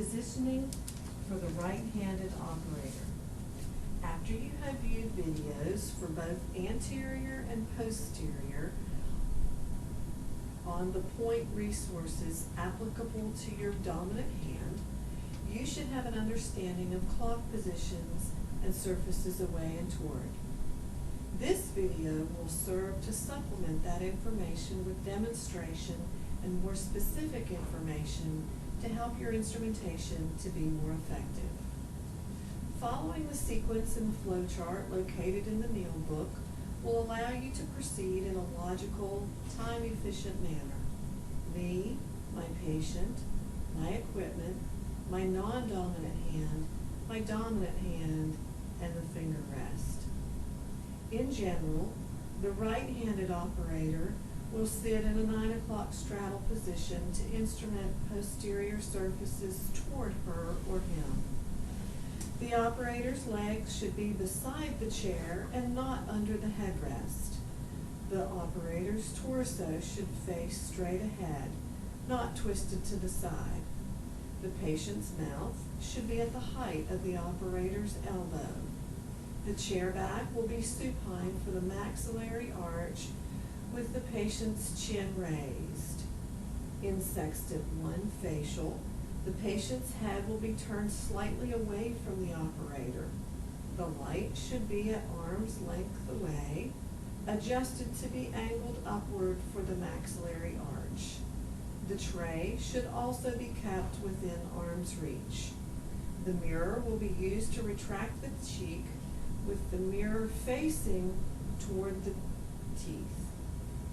Positioning for the right-handed operator. After you have viewed videos for both anterior and posterior on the point resources applicable to your dominant hand, you should have an understanding of clock positions and surfaces away and toward. This video will serve to supplement that information with demonstration and more specific information to help your instrumentation to be more effective. Following the sequence in the flowchart located in the Neal book will allow you to proceed in a logical, time-efficient manner. Me, my patient, my equipment, my non-dominant hand, my dominant hand, and the finger rest. In general, the right-handed operator will sit in a 9 o'clock straddle position to instrument posterior surfaces toward her or him. The operator's legs should be beside the chair and not under the headrest. The operator's torso should face straight ahead, not twisted to the side. The patient's mouth should be at the height of the operator's elbow. The chair back will be supine for the maxillary arch with the patient's chin raised. In Sextant 1 facial, the patient's head will be turned slightly away from the operator. The light should be at arm's length away, adjusted to be angled upward for the maxillary arch. The tray should also be kept within arm's reach. The mirror will be used to retract the cheek with the mirror facing toward the teeth.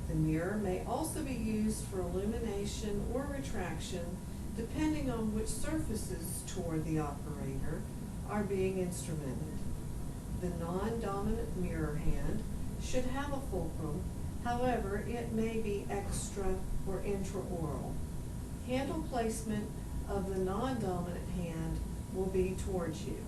The mirror may also be used for illumination or retraction depending on which surfaces toward the operator are being instrumented. The non-dominant mirror hand should have a fulcrum, however, it may be extra or intraoral. Handle placement of the non-dominant hand will be towards you.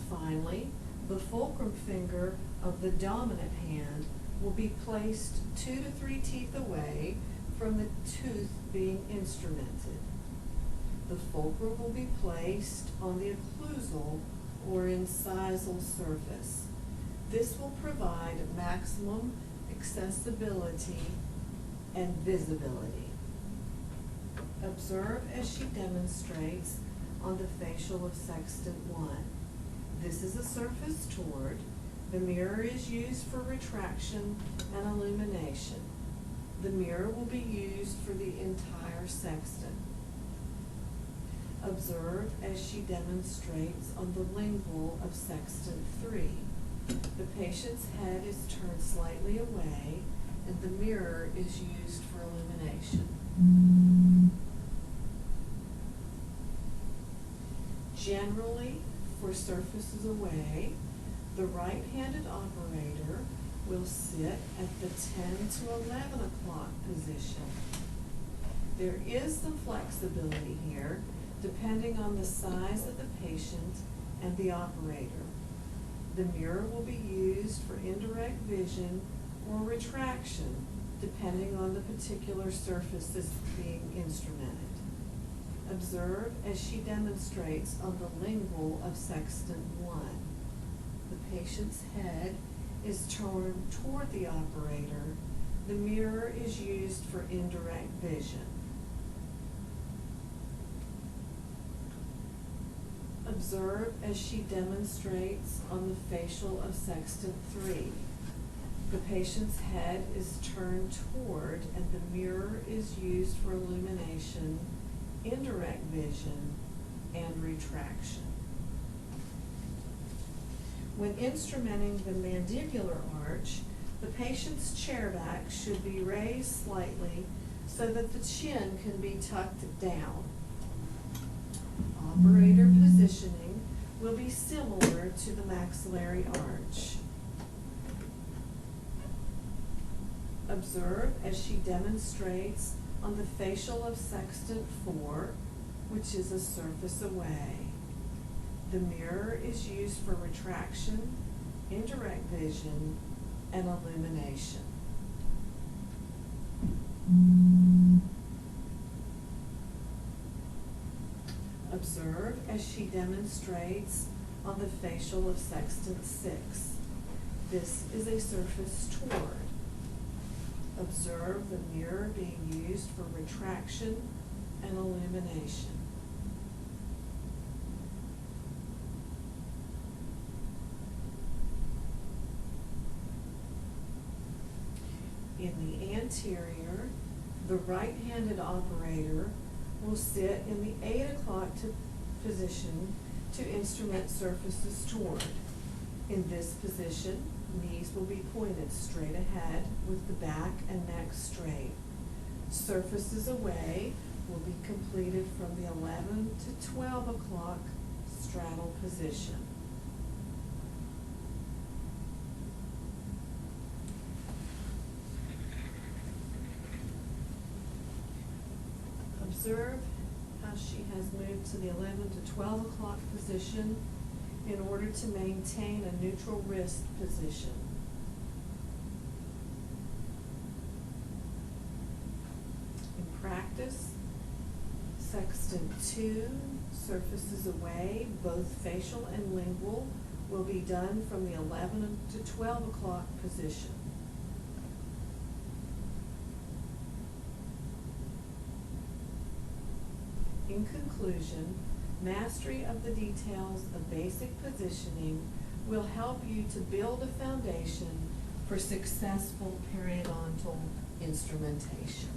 Finally, the fulcrum finger of the dominant hand will be placed 2 to 3 teeth away from the tooth being instrumented. The fulcrum will be placed on the occlusal or incisal surface. This will provide maximum accessibility and visibility. Observe as she demonstrates on the facial of Sextant 1. This is a surface toward. The mirror is used for retraction and illumination. The mirror will be used for the entire sextant. Observe as she demonstrates on the lingual of Sextant 3. The patient's head is turned slightly away and the mirror is used for illumination. Generally, for surfaces away, the right-handed operator will sit at the 10 to 11 o'clock position. There is some flexibility here depending on the size of the patient and the operator. The mirror will be used for indirect vision or retraction depending on the particular surfaces being instrumented. Observe as she demonstrates on the lingual of Sextant 1. The patient's head is turned toward the operator. The mirror is used for indirect vision. Observe as she demonstrates on the facial of Sextant 3. The patient's head is turned toward and the mirror is used for illumination, indirect vision, and retraction. When instrumenting the mandibular arch, the patient's chair back should be raised slightly so that the chin can be tucked down. Operator positioning will be similar to the maxillary arch. Observe as she demonstrates on the facial of Sextant 4, which is a surface away. The mirror is used for retraction, indirect vision, and illumination. Observe as she demonstrates on the facial of sextant 6. This is a surface toward. Observe the mirror being used for retraction and illumination. In the anterior, the right-handed operator will sit in the 8 o'clock position to instrument surfaces toward. In this position, knees will be pointed straight ahead with the back and neck straight. Surfaces away will be completed from the 11 to 12 o'clock straddle position. Observe how she has moved to the 11 to 12 o'clock position in order to maintain a neutral wrist position. In practice, sextant 2, surfaces away, both facial and lingual, will be done from the 11 to 12 o'clock position. In conclusion, mastery of the details of basic positioning will help you to build a foundation for successful periodontal instrumentation.